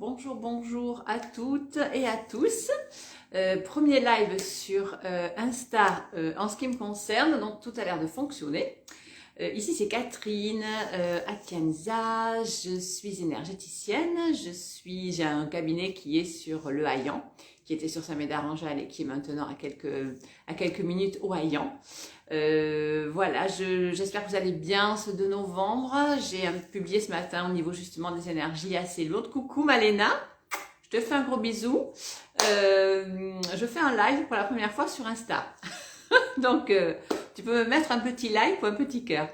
Bonjour à toutes et à tous. Premier live sur Insta en ce qui me concerne, donc tout a l'air de fonctionner. Ici c'est Catherine Atienza, je suis énergéticienne, j'ai un cabinet qui est sur le Haillan, qui était sur Saint-Médard-en-Jalles et qui est maintenant à quelques minutes au Haillan. Voilà, j'espère que vous allez bien ce 2 novembre. J'ai publié ce matin au niveau justement des énergies assez lourdes. Coucou Malena, je te fais un gros bisou. Je fais un live pour la première fois sur Insta. Donc, tu peux me mettre un petit like ou un petit cœur.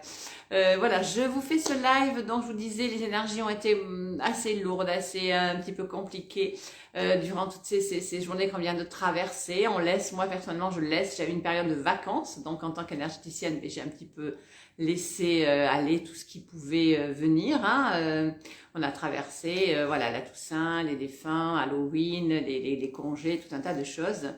Voilà, je vous fais ce live. Donc, je vous disais, les énergies ont été assez lourdes, assez un petit peu compliquées durant toutes ces journées qu'on vient de traverser. Moi personnellement, je laisse. J'avais une période de vacances, donc en tant qu'énergéticienne, j'ai un petit peu laissé aller tout ce qui pouvait venir. On a traversé, voilà, la Toussaint, les défunts, Halloween, les congés, tout un tas de choses.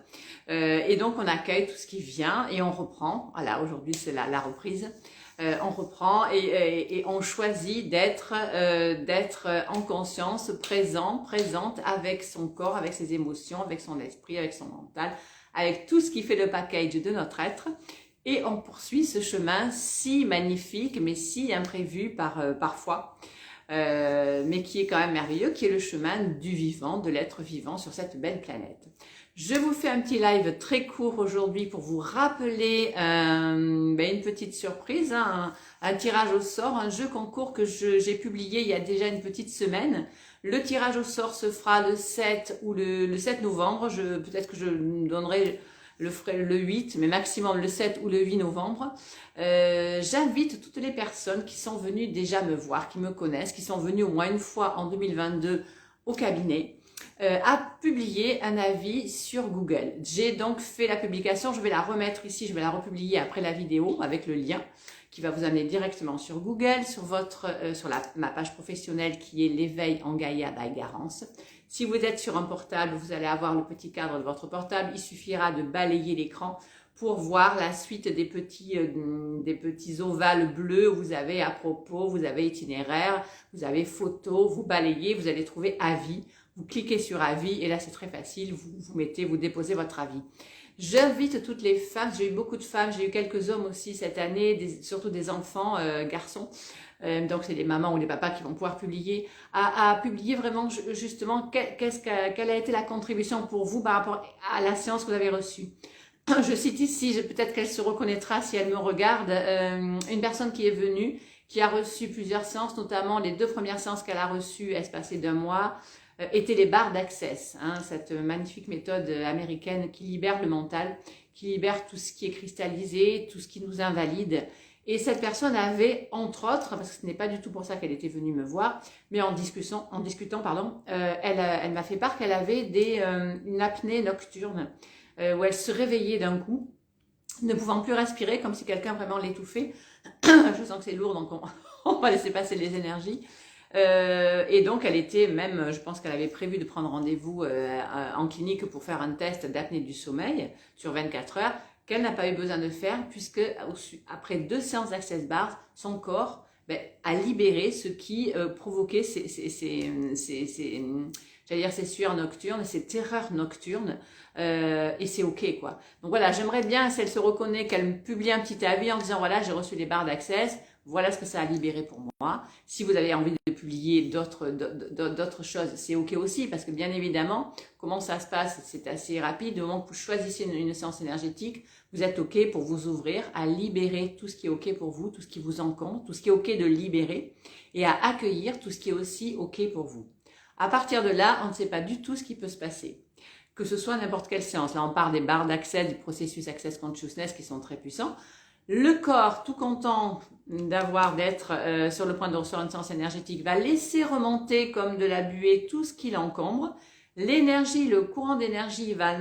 Et donc, on accueille tout ce qui vient et on reprend. Voilà, aujourd'hui, c'est la reprise. On reprend et on choisit d'être en conscience, présente avec son corps, avec ses émotions, avec son esprit, avec son mental, avec tout ce qui fait le package de notre être. Et on poursuit ce chemin si magnifique, mais si imprévu parfois, mais qui est quand même merveilleux, qui est le chemin du vivant, de l'être vivant sur cette belle planète. Je vous fais un petit live très court aujourd'hui pour vous rappeler une petite surprise, un tirage au sort, un jeu concours que j'ai publié il y a déjà une petite semaine. Le tirage au sort se fera le 7 ou le 7 novembre. Peut-être que je donnerai le 8, mais maximum le 7 ou le 8 novembre. J'invite toutes les personnes qui sont venues déjà me voir, qui me connaissent, qui sont venues au moins une fois en 2022 au cabinet, à publier un avis sur Google. J'ai donc fait la publication, je vais la remettre ici, je vais la republier après la vidéo avec le lien qui va vous amener directement sur Google, sur ma page professionnelle qui est l'éveil en Gaïa by Garance. Si vous êtes sur un portable, vous allez avoir le petit cadre de votre portable, il suffira de balayer l'écran pour voir la suite des petits ovales bleus où vous avez à propos, vous avez itinéraire, vous avez photo, vous balayez, vous allez trouver avis. Vous cliquez sur avis et là c'est très facile, vous déposez votre avis. J'invite toutes les femmes, j'ai eu beaucoup de femmes, j'ai eu quelques hommes aussi cette année, surtout des enfants, garçons, donc c'est les mamans ou les papas qui vont pouvoir publier, à publier vraiment justement quelle a été la contribution pour vous par rapport à la séance que vous avez reçue. Je cite ici, peut-être qu'elle se reconnaîtra si elle me regarde, une personne qui est venue, qui a reçu plusieurs séances, notamment les 2 premières séances qu'elle a reçues espacées d'1 mois, étaient les barres d'Access, cette magnifique méthode américaine qui libère le mental, qui libère tout ce qui est cristallisé, tout ce qui nous invalide. Et cette personne avait, entre autres, parce que ce n'est pas du tout pour ça qu'elle était venue me voir, mais en discutant, elle m'a fait part qu'elle avait une apnée nocturne, où elle se réveillait d'un coup, ne pouvant plus respirer, comme si quelqu'un vraiment l'étouffait. Je sens que c'est lourd, donc on va laisser passer les énergies. Et donc elle était même, je pense qu'elle avait prévu de prendre rendez-vous en clinique pour faire un test d'apnée du sommeil sur 24 heures, qu'elle n'a pas eu besoin de faire puisque après 2 séances d'Access Bars, son corps a libéré ce qui provoquait ces sueurs nocturnes, ces terreurs nocturnes, et c'est ok quoi. Donc voilà, j'aimerais bien, si elle se reconnaît, qu'elle publie un petit avis en disant voilà, j'ai reçu les barres d'Access, voilà ce que ça a libéré pour moi. Si vous avez envie de publier d'autres choses, c'est ok aussi, parce que bien évidemment, comment ça se passe, c'est assez rapide. Au moment que vous choisissez une séance énergétique, vous êtes ok pour vous ouvrir à libérer tout ce qui est ok pour vous, tout ce qui vous encombre, tout ce qui est ok de libérer, et à accueillir tout ce qui est aussi ok pour vous. À partir de là, on ne sait pas du tout ce qui peut se passer. Que ce soit n'importe quelle séance. Là, on parle des barres d'accès, du processus Access Consciousness qui sont très puissants. Le corps, tout content d'être sur le point de recevoir une séance énergétique, va laisser remonter comme de la buée tout ce qui l'encombre. L'énergie, le courant d'énergie va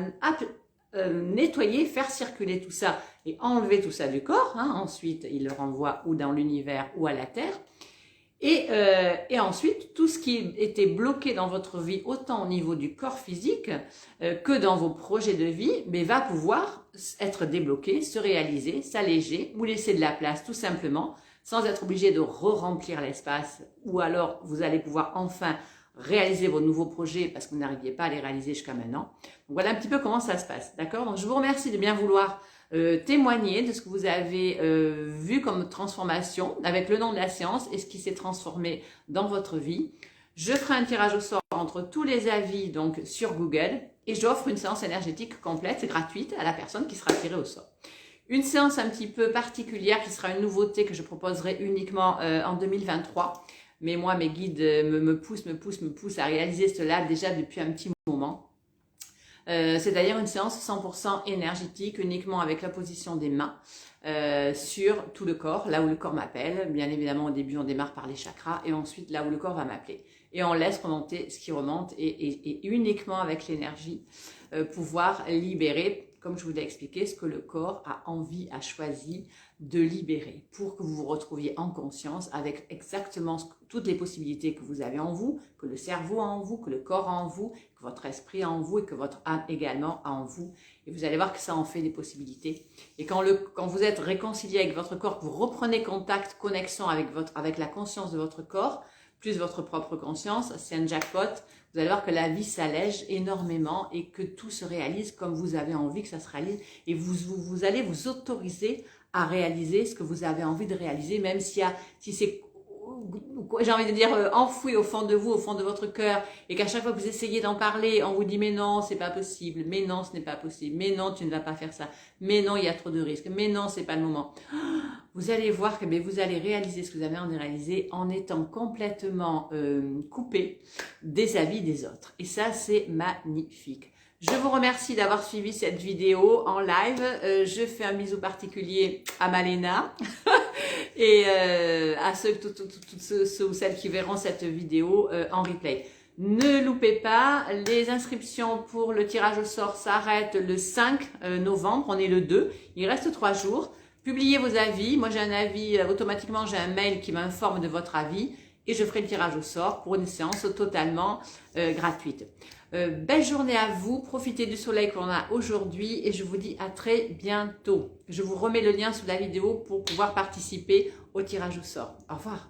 nettoyer, faire circuler tout ça et enlever tout ça du corps. Ensuite, il le renvoie ou dans l'univers ou à la Terre. Et ensuite, tout ce qui était bloqué dans votre vie, autant au niveau du corps physique que dans vos projets de vie, va pouvoir être débloqué, se réaliser, s'alléger, vous laisser de la place tout simplement, sans être obligé de re-remplir l'espace, ou alors vous allez pouvoir enfin réaliser vos nouveaux projets parce que vous n'arriviez pas à les réaliser jusqu'à maintenant. Donc voilà un petit peu comment ça se passe, d'accord? Donc je vous remercie de bien vouloir témoigner de ce que vous avez vu comme transformation avec le nom de la séance et ce qui s'est transformé dans votre vie. Je ferai un tirage au sort entre tous les avis donc sur Google et j'offre une séance énergétique complète, gratuite à la personne qui sera tirée au sort. Une séance un petit peu particulière qui sera une nouveauté que je proposerai uniquement en 2023. Mais moi, mes guides me poussent à réaliser cela déjà depuis un petit moment. C'est-à-dire une séance 100% énergétique, uniquement avec la position des mains sur tout le corps, là où le corps m'appelle. Bien évidemment, au début, on démarre par les chakras et ensuite là où le corps va m'appeler. Et on laisse remonter ce qui remonte et uniquement avec l'énergie, pouvoir libérer, comme je vous l'ai expliqué, ce que le corps a envie, a choisi de libérer pour que vous vous retrouviez en conscience avec exactement toutes les possibilités que vous avez en vous, que le cerveau a en vous, que le corps a en vous, que votre esprit a en vous et que votre âme également a en vous. Et vous allez voir que ça en fait des possibilités. Et quand vous êtes réconcilié avec votre corps, que vous reprenez contact, connexion avec la conscience de votre corps, plus votre propre conscience, c'est un jackpot. Vous allez voir que la vie s'allège énormément et que tout se réalise comme vous avez envie que ça se réalise. Et vous allez vous autoriser à réaliser ce que vous avez envie de réaliser, même si c'est, j'ai envie de dire, enfoui au fond de vous, au fond de votre cœur, et qu'à chaque fois que vous essayez d'en parler, on vous dit mais non, c'est pas possible, mais non, ce n'est pas possible, mais non, tu ne vas pas faire ça, mais non, il y a trop de risques, mais non, c'est pas le moment. Vous allez voir que vous allez réaliser ce que vous avez envie de réaliser en étant complètement coupé des avis des autres. Et ça, c'est magnifique. Je vous remercie d'avoir suivi cette vidéo en live. Je fais un bisou particulier à Malena et à toutes ceux ou celles qui verront cette vidéo en replay. Ne loupez pas, les inscriptions pour le tirage au sort s'arrêtent le 5 novembre, on est le 2, il reste 3 jours. Publiez vos avis, moi j'ai un avis, automatiquement j'ai un mail qui m'informe de votre avis et je ferai le tirage au sort pour une séance totalement gratuite. Belle journée à vous, profitez du soleil qu'on a aujourd'hui et je vous dis à très bientôt. Je vous remets le lien sous la vidéo pour pouvoir participer au tirage au sort. Au revoir.